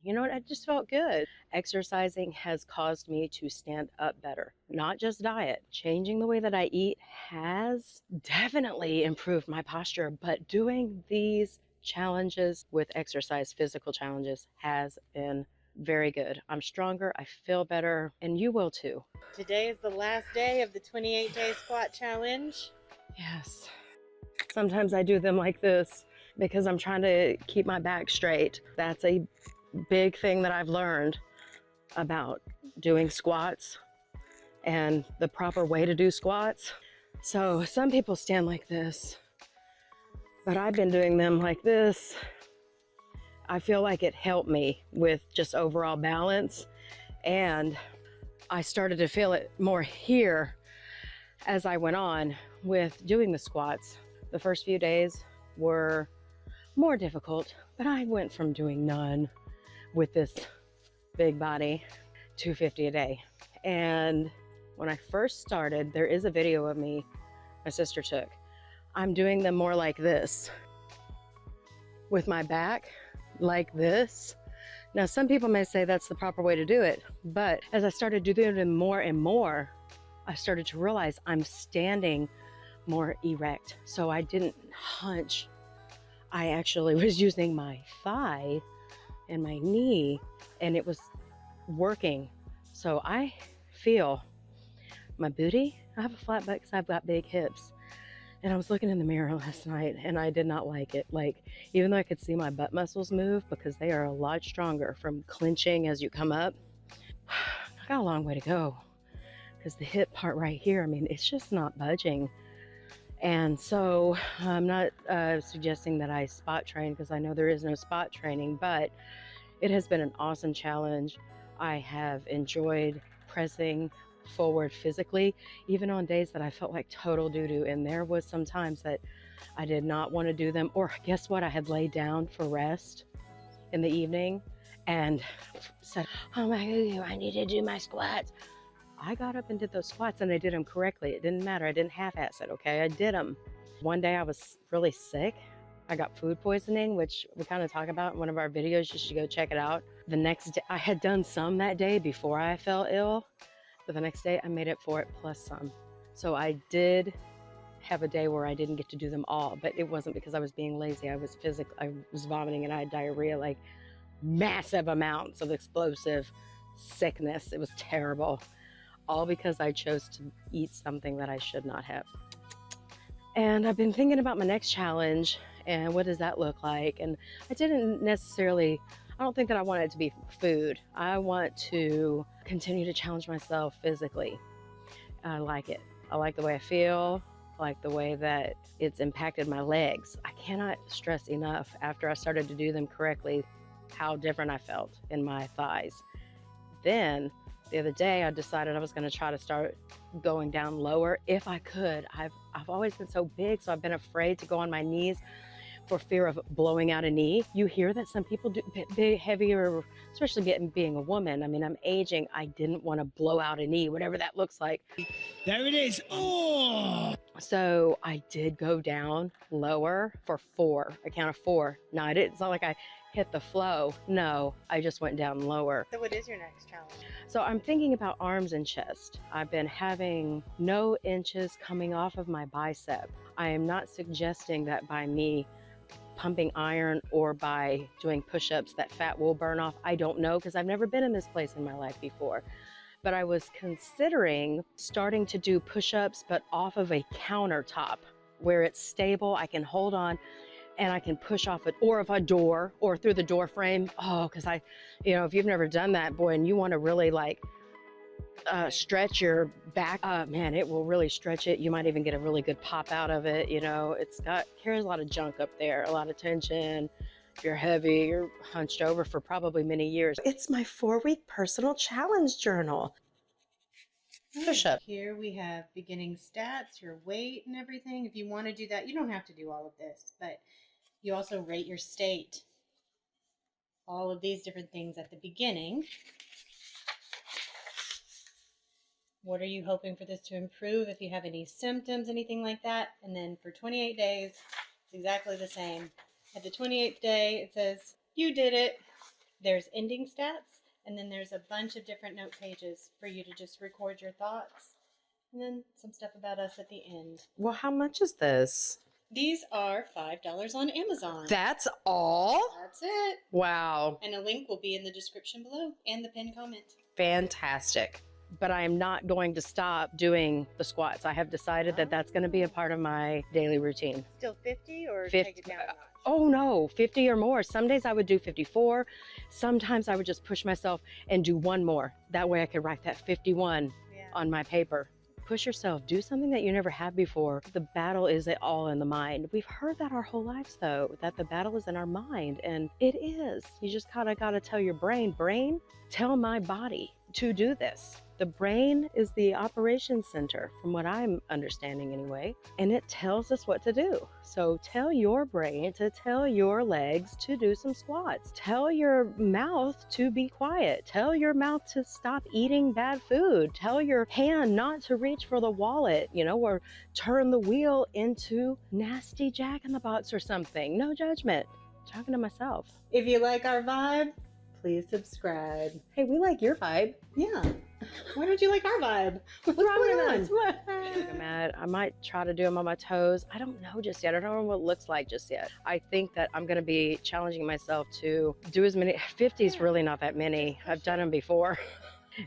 You know what? I just felt good. Exercising has caused me to stand up better, not just diet. Changing the way that I eat has definitely improved my posture, but doing these challenges with exercise, physical challenges, has been very good. I'm stronger, I feel better, and you will too. Today is the last day of the 28-day squat challenge. Yes. Sometimes I do them like this because I'm trying to keep my back straight. That's a big thing that I've learned about doing squats and the proper way to do squats. So some people stand like this, but I've been doing them like this. I feel like it helped me with just overall balance, and I started to feel it more here as I went on with doing the squats. The first few days were more difficult, but I went from doing none with this big body, 250 a day. And when I first started, there is a video of me my sister took. I'm doing them more like this, with my back like this. Now, some people may say that's the proper way to do it, but as I started doing them more and more, I started to realize I'm standing more erect. So I didn't hunch. I actually was using my thigh and my knee, and it was working. So I feel my booty. I have a flat butt because I've got big hips. And I was looking in the mirror last night and I did not like it. Like, even though I could see my butt muscles move because they are a lot stronger from clenching as you come up, I got a long way to go because the hip part right here, I mean, it's just not budging. And so I'm not suggesting that I spot train because I know there is no spot training, but it has been an awesome challenge. I have enjoyed pressing forward physically, even on days that I felt like total doo-doo. And there was some times that I did not want to do them, or guess what? I had laid down for rest in the evening and said, oh my God, I need to do my squats. I got up and did those squats and I did them correctly. It didn't matter. I didn't half-ass it, okay? I did them. One day I was really sick. I got food poisoning, which we kind of talk about in one of our videos. You should go check it out. The next day, I had done some that day before I fell ill, but the next day I made it for it plus some. So I did have a day where I didn't get to do them all, but it wasn't because I was being lazy. I was vomiting and I had diarrhea, like massive amounts of explosive sickness. It was terrible, all because I chose to eat something that I should not have. And I've been thinking about my next challenge and what does that look like? And I don't think that I want it to be food. I want to continue to challenge myself physically. I like it. I like the way I feel. I like the way that it's impacted my legs. I cannot stress enough after I started to do them correctly how different I felt in my thighs. Then the other day I decided I was going to try to start going down lower if I could. I've always been so big, so I've been afraid to go on my knees for fear of blowing out a knee. You hear that some people do big, heavier, especially being a woman. I mean, I'm aging. I didn't want to blow out a knee, whatever that looks like. There it is. Oh! So I did go down lower for 4. I counted 4. No, I didn't. It's not like I hit the flow. No, I just went down lower. So what is your next challenge? So I'm thinking about arms and chest. I've been having no inches coming off of my bicep. I am not suggesting that by me pumping iron or by doing push-ups that fat will burn off. I don't know because I've never been in this place in my life before. But I was considering starting to do push-ups but off of a countertop where it's stable. I can hold on and I can push off it, or of a door or through the door frame. Oh, because if you've never done that, boy, and you want to really stretch your back, man, it will really stretch it. You might even get a really good pop out of it. It's carries a lot of junk up there, a lot of tension. If you're heavy, you're hunched over for probably many years. It's my 4-week personal challenge journal. Push up. Here we have beginning stats, your weight and everything. If you want to do that, you don't have to do all of this, but you also rate your state. All of these different things at the beginning. What are you hoping for this to improve? If you have any symptoms, anything like that. And then for 28 days, it's exactly the same. At the 28th day, it says, you did it. There's ending stats, and then there's a bunch of different note pages for you to just record your thoughts, and then some stuff about us at the end. Well, how much is this? These are $5 on Amazon. That's all? That's it. Wow. And a link will be in the description below and the pinned comment. Fantastic. But I am not going to stop doing the squats. I have decided that that's going to be a part of my daily routine. Still 50 or 50, take it down a notch? Oh no, 50 or more. Some days I would do 54. Sometimes I would just push myself and do one more. That way I could write that 51 on my paper. Push yourself, do something that you never have before. The battle is all in the mind. We've heard that our whole lives though, that the battle is in our mind, and it is. You just gotta tell your brain, tell my body to do this. The brain is the operations center, from what I'm understanding anyway, and it tells us what to do. So tell your brain to tell your legs to do some squats. Tell your mouth to be quiet. Tell your mouth to stop eating bad food. Tell your hand not to reach for the wallet, or turn the wheel into nasty Jack-in-the-Box or something. No judgment. Talking to myself. If you like our vibe, please subscribe. Hey, we like your vibe. Yeah. Why don't you like our vibe? What's going on? I'm mad. I might try to do them on my toes. I don't know just yet. I don't know what it looks like just yet. I think that I'm going to be challenging myself to do as many. 50 is really not that many. I've done them before.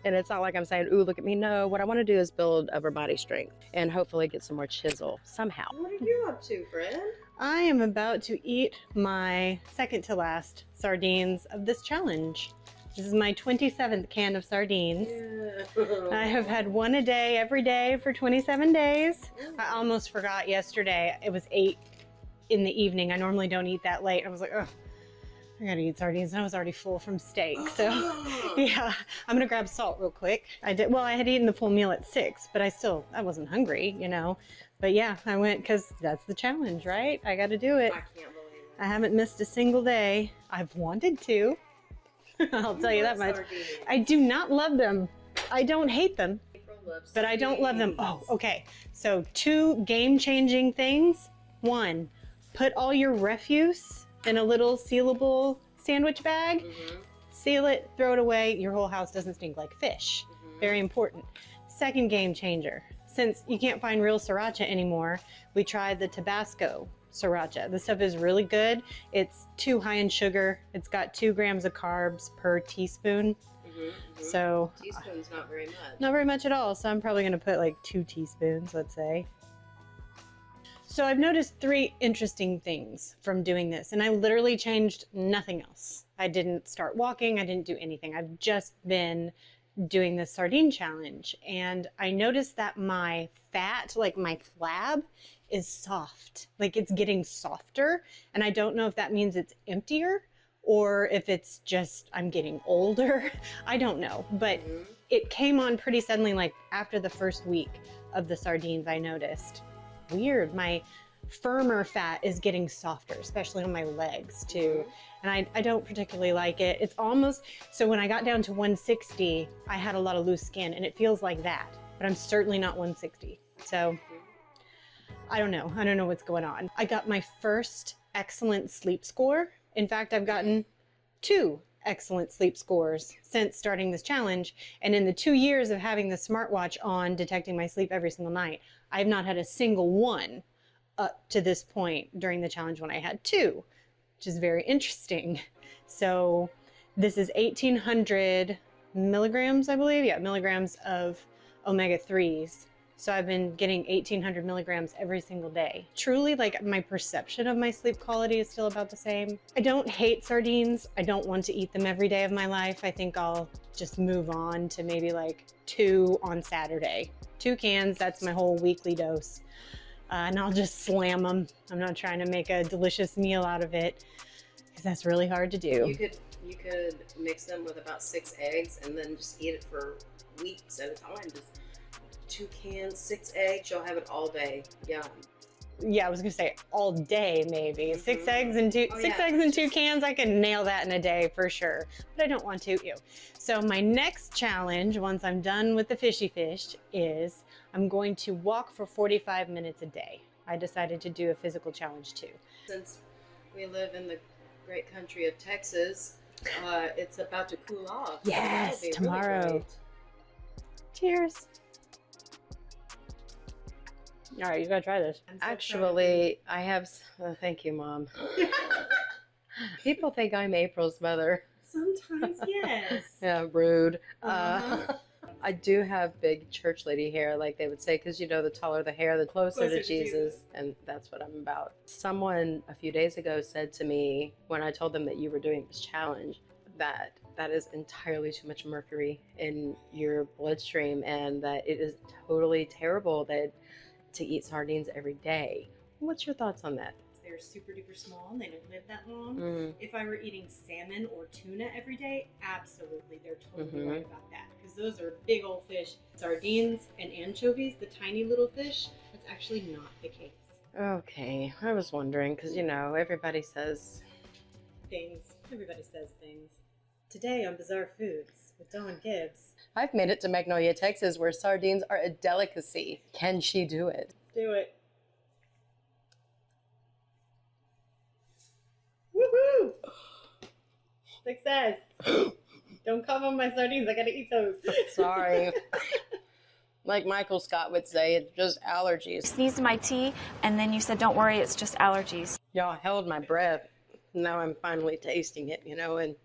And it's not like I'm saying, ooh, look at me. No, what I want to do is build upper body strength and hopefully get some more chisel somehow. What are you up to, friend? I am about to eat my second to last sardines of this challenge. This is my 27th can of sardines. Yeah. I have had one a day every day for 27 days. I almost forgot yesterday. It was 8 in the evening. I normally don't eat that late. I was like, oh, I gotta eat sardines. And I was already full from steak. So yeah, I'm gonna grab salt real quick. I had eaten the full meal at 6, but I wasn't hungry, But yeah, I went because that's the challenge, right? I gotta do it. I can't believe it. I haven't missed a single day. I've wanted to. I'll tell you that much. Sardines. I do not love them. I don't hate them, but I don't love them. Oh, okay. So 2 game-changing things. 1, put all your refuse in a little sealable sandwich bag. Mm-hmm. Seal it, throw it away. Your whole house doesn't stink like fish. Mm-hmm. Very important. Second game changer. Since you can't find real sriracha anymore, we tried the Tabasco sriracha. This stuff is really good. It's too high in sugar. It's got 2 grams of carbs per teaspoon. Mm-hmm, mm-hmm. So Teaspoon's not very much. not very much at all. So I'm probably going to put like 2 teaspoons, let's say. So I've noticed 3 interesting things from doing this, and I literally changed nothing else. I didn't start walking. I didn't do anything. I've just been doing this sardine challenge, and I noticed that my fat, like my flab, is soft. Like it's getting softer, and I don't know if that means it's emptier or if it's just I'm getting older. I don't know, but it came on pretty suddenly, like after the first week of the sardines. I noticed, weird, my firmer fat is getting softer, especially on my legs too. And I don't particularly like it. It's almost, so when I got down to 160, I had a lot of loose skin, and it feels like that, but I'm certainly not 160. So I don't know. I don't know what's going on. I got my first excellent sleep score. In fact, I've gotten 2 excellent sleep scores since starting this challenge. And in the 2 years of having the smartwatch on, detecting my sleep every single night, I've not had a single one up to this point during the challenge when I had 2, which is very interesting. So this is 1,800 milligrams, I believe. Yeah, milligrams of omega-3s. So I've been getting 1,800 milligrams every single day. Truly, like, my perception of my sleep quality is still about the same. I don't hate sardines. I don't want to eat them every day of my life. I think I'll just move on to maybe like 2 on Saturday. 2 cans, that's my whole weekly dose. And I'll just slam them. I'm not trying to make a delicious meal out of it, because that's really hard to do. You could mix them with about 6 eggs and then just eat it for weeks at a time. Just 2 cans, 6 eggs, you'll have it all day. Yum. Yeah, I was gonna say all day maybe. 6 eggs and 2 6 eggs and 2 cans, I can nail that in a day for sure. But I don't want to. So my next challenge, once I'm done with the fishy fish, is I'm going to walk for 45 minutes a day. I decided to do a physical challenge too. Since we live in the great country of Texas, It's about to cool off. Yes, So that'll be tomorrow. Really great. Cheers. All right, you gotta try this. I'm so proud of Actually, I have. Thank you, Mom. People think I'm April's mother. Sometimes, yes. Yeah, rude. Uh-huh. I do have big church lady hair, like they would say, because you know, the taller the hair, the closer to Jesus. And that's what I'm about. Someone a few days ago said to me when I told them that you were doing this challenge that that is entirely too much mercury in your bloodstream and that it is totally terrible that to eat sardines every day. What's your thoughts on that? They're super duper small and they don't live that long. Mm. If I were eating salmon or tuna every day, absolutely, they're totally Mhm. right about that. Because those are big old fish. Sardines and anchovies, the tiny little fish, that's actually not the case. Okay, I was wondering because you know everybody says Things. Everybody says things. Today on Bizarre Foods with Dawn Gibbs. I've made it to Magnolia, Texas, where sardines are a delicacy. Can she do it? Do it. Woohoo! Success! Don't come on my sardines, I gotta eat those. Sorry. Like Michael Scott would say, it's just allergies. Sneezed in my tea, and then you said, don't worry, it's just allergies. Y'all held my breath. Now I'm finally tasting it, you know, and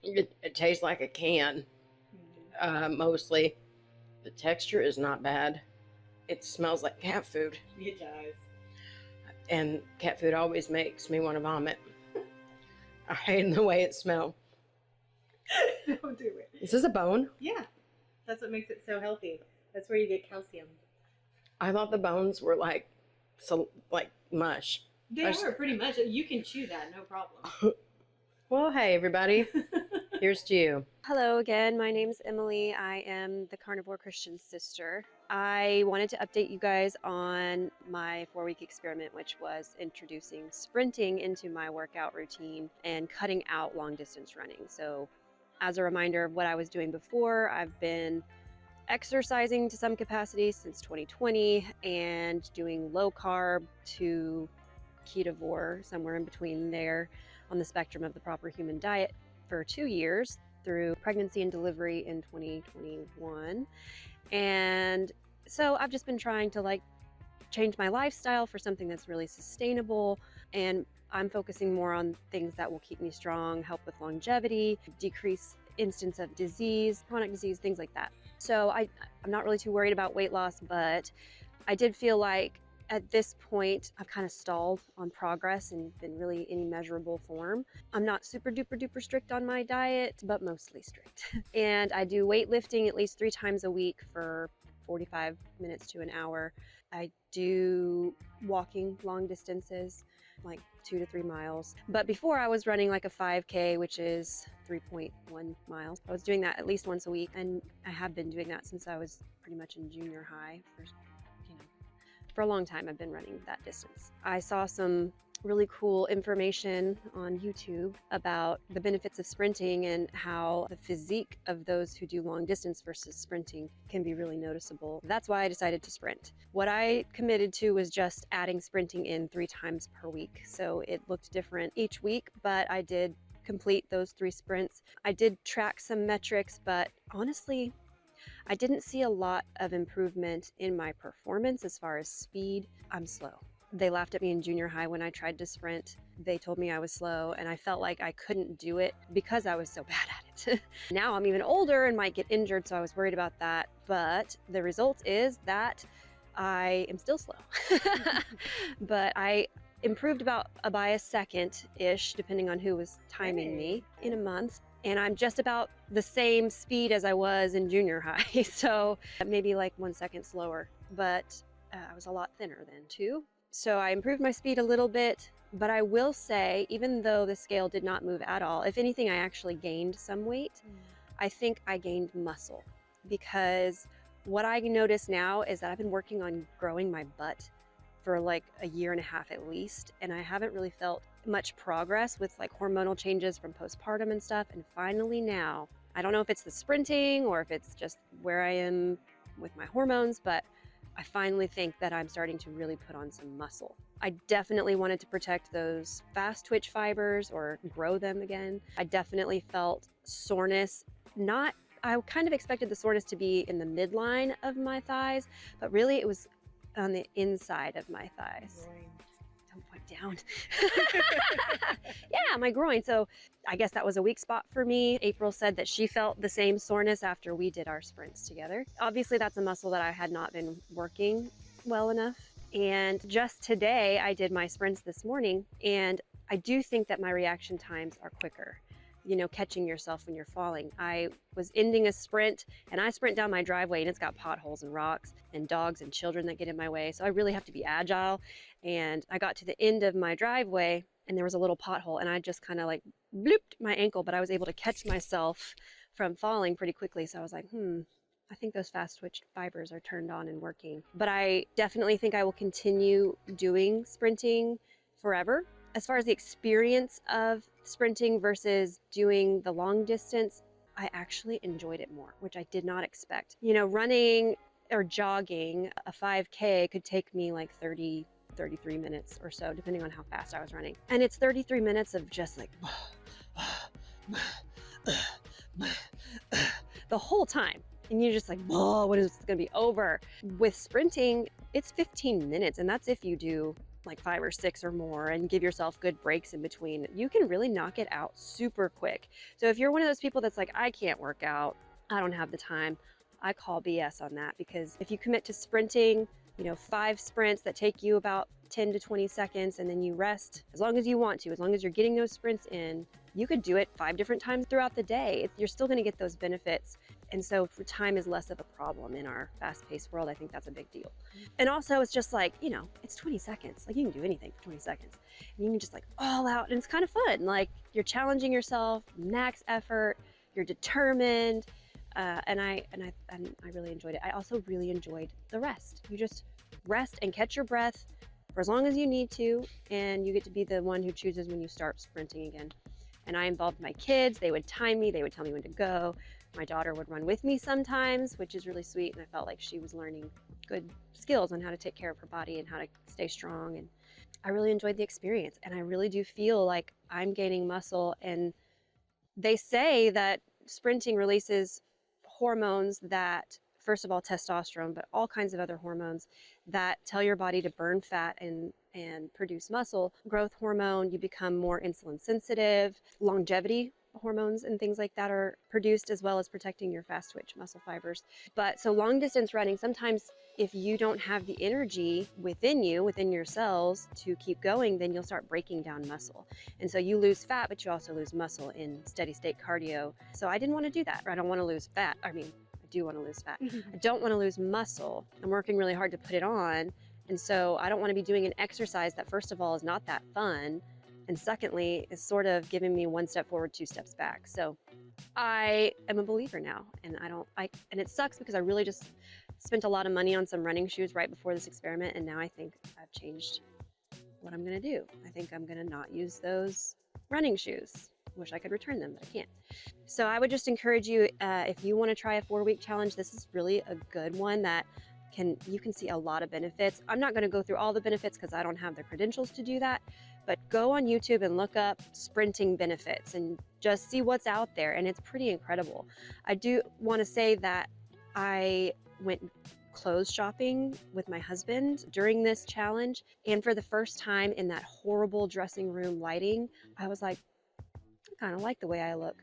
it tastes like a can, mostly. The texture is not bad. It smells like cat food, It does. and cat food always makes me want to vomit. I hate the way it smells. Don't do it. Is this a bone? Yeah, that's what makes it so healthy. That's where you get calcium. I thought the bones were like mush. They are pretty much. You can chew that, no problem. Well, hey everybody, here's to you. Hello again, my name's Emily. I am the Carnivore Christian Sister. I wanted to update you guys on my 4-week experiment, which was introducing sprinting into my workout routine and cutting out long distance running. So as a reminder of what I was doing before, I've been exercising to some capacity since 2020 and doing low carb to ketovore, somewhere in between there on the spectrum of the proper human diet for 2 years through pregnancy and delivery in 2021. And so I've just been trying to change my lifestyle for something that's really sustainable, and I'm focusing more on things that will keep me strong, help with longevity, decrease instance of disease, chronic disease, things like that. So I'm not really too worried about weight loss, but I did feel like at this point, I've kind of stalled on progress and been really any measurable form. I'm not super duper duper strict on my diet, but mostly strict. And I do weightlifting at least 3 times a week for 45 minutes to an hour. I do walking long distances, like 2 to 3 miles. But before I was running like a 5K, which is 3.1 miles. I was doing that at least once a week, and I have been doing that since I was pretty much in junior high. For a long time, I've been running that distance. I saw some really cool information on YouTube about the benefits of sprinting and how the physique of those who do long distance versus sprinting can be really noticeable. That's why I decided to sprint. What I committed to was just adding sprinting in 3 times per week. So it looked different each week, but I did complete those 3 sprints. I did track some metrics, but honestly, I didn't see a lot of improvement in my performance as far as speed. I'm slow. They laughed at me in junior high when I tried to sprint. They told me I was slow, and I felt like I couldn't do it because I was so bad at it. Now I'm even older and might get injured, so I was worried about that. But the result is that I am still slow. But I improved by a second-ish, depending on who was timing me, in a month. And I'm just about the same speed as I was in junior high. So maybe like 1 second slower, but I was a lot thinner then too. So I improved my speed a little bit, but I will say, even though the scale did not move at all, if anything, I actually gained some weight. I think I gained muscle, because what I notice now is that I've been working on growing my butt for like a 1.5 years at least, and I haven't really felt much progress with like hormonal changes from postpartum and stuff. And finally now, I don't know if it's the sprinting or if it's just where I am with my hormones, but I finally think that I'm starting to really put on some muscle. I definitely wanted to protect those fast twitch fibers or grow them again. I definitely felt soreness. I kind of expected the soreness to be in the midline of my thighs, but really it was on the inside of my thighs. Don't point down. Yeah, my groin. So I guess that was a weak spot for me. April said that she felt the same soreness after we did our sprints together. Obviously, that's a muscle that I had not been working well enough. And just today, I did my sprints this morning, and I do think that my reaction times are quicker. You know, catching yourself when you're falling. I was ending a sprint and I sprint down my driveway and it's got potholes and rocks and dogs and children that get in my way. So I really have to be agile. And I got to the end of my driveway and there was a little pothole and I just kind of like blooped my ankle, but I was able to catch myself from falling pretty quickly. So I was like, I think those fast twitch fibers are turned on and working. But I definitely think I will continue doing sprinting forever. As far as the experience of sprinting versus doing the long distance, I actually enjoyed it more, which I did not expect. You know, running or jogging a 5K could take me like 33 minutes or so, depending on how fast I was running. And it's 33 minutes of just like the whole time. And you're just like, whoa, when is this gonna be over? With sprinting, it's 15 minutes, and that's if you do like 5 or 6 or more and give yourself good breaks in between. You can really knock it out super quick. So if you're one of those people that's like, I can't work out, I don't have the time, I call BS on that, because if you commit to sprinting, you know, 5 sprints that take you about 10 to 20 seconds and then you rest as long as you want to, as long as you're getting those sprints in, you could do it 5 different times throughout the day. You're still going to get those benefits. And so time is less of a problem in our fast-paced world. I think that's a big deal. And also it's just like, you know, it's 20 seconds. Like you can do anything for 20 seconds. And you can just like all out and it's kind of fun. Like you're challenging yourself, max effort, you're determined. And I really enjoyed it. I also really enjoyed the rest. You just rest and catch your breath for as long as you need to, and you get to be the one who chooses when you start sprinting again. And I involved my kids. They would time me. They would tell me when to go. My daughter would run with me sometimes, which is really sweet. And I felt like she was learning good skills on how to take care of her body and how to stay strong. And I really enjoyed the experience. And I really do feel like I'm gaining muscle. And they say that sprinting releases hormones that, first of all, testosterone, but all kinds of other hormones that tell your body to burn fat and produce muscle. Growth hormone, you become more insulin sensitive. Longevity hormones and things like that are produced, as well as protecting your fast twitch muscle fibers. But so long distance running, sometimes if you don't have the energy within you, within your cells to keep going, then you'll start breaking down muscle. And so you lose fat, but you also lose muscle in steady state cardio. So I didn't want to do that. I don't want to lose fat. I do want to lose fat. I don't want to lose muscle. I'm working really hard to put it on. And so I don't want to be doing an exercise that, first of all, is not that fun. And secondly, is sort of giving me 1 step forward, 2 steps back. So I am a believer now. And and it sucks because I really just spent a lot of money on some running shoes right before this experiment. And now I think I've changed what I'm going to do. I think I'm going to not use those running shoes. Wish I could return them, but I can't. So I would just encourage you, if you want to try a 4-week challenge, this is really a good one that you can see a lot of benefits. I'm not going to go through all the benefits because I don't have the credentials to do that, but go on YouTube and look up sprinting benefits and just see what's out there. And it's pretty incredible. I do want to say that I went clothes shopping with my husband during this challenge. And for the first time in that horrible dressing room lighting, I was like, I kind of like the way I look.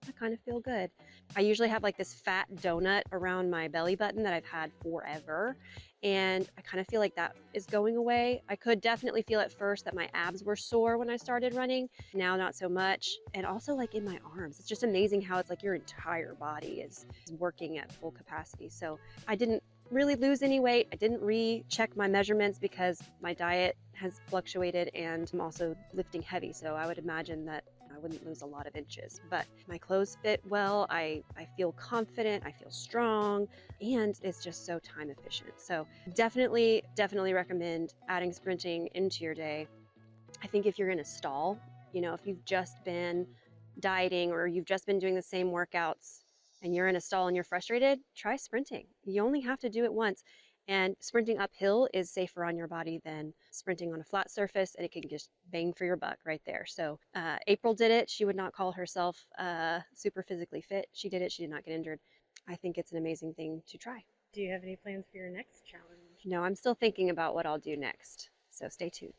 I kind of feel good. I usually have like this fat donut around my belly button that I've had forever. And I kind of feel like that is going away. I could definitely feel at first that my abs were sore when I started running. Now, not so much. And also like in my arms. It's just amazing how it's like your entire body is working at full capacity. So I didn't really lose any weight. I didn't recheck my measurements because my diet has fluctuated and I'm also lifting heavy. So I would imagine that I wouldn't lose a lot of inches, but my clothes fit well. I feel confident, I feel strong, and it's just so time efficient. So definitely recommend adding sprinting into your day. I think if you're in a stall, you know, if you've just been dieting or you've just been doing the same workouts and you're in a stall and you're frustrated, try sprinting. You only have to do it once. And sprinting uphill is safer on your body than sprinting on a flat surface, and it can just bang for your buck right there. So April did it. She would not call herself super physically fit. She did it. She did not get injured. I think it's an amazing thing to try. Do you have any plans for your next challenge? No, I'm still thinking about what I'll do next. So stay tuned.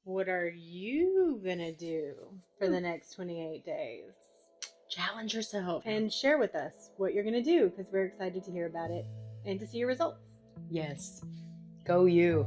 What are you gonna do for the next 28 days? Challenge yourself. And share with us what you're gonna do, because we're excited to hear about it and to see your results. Yes. Go you.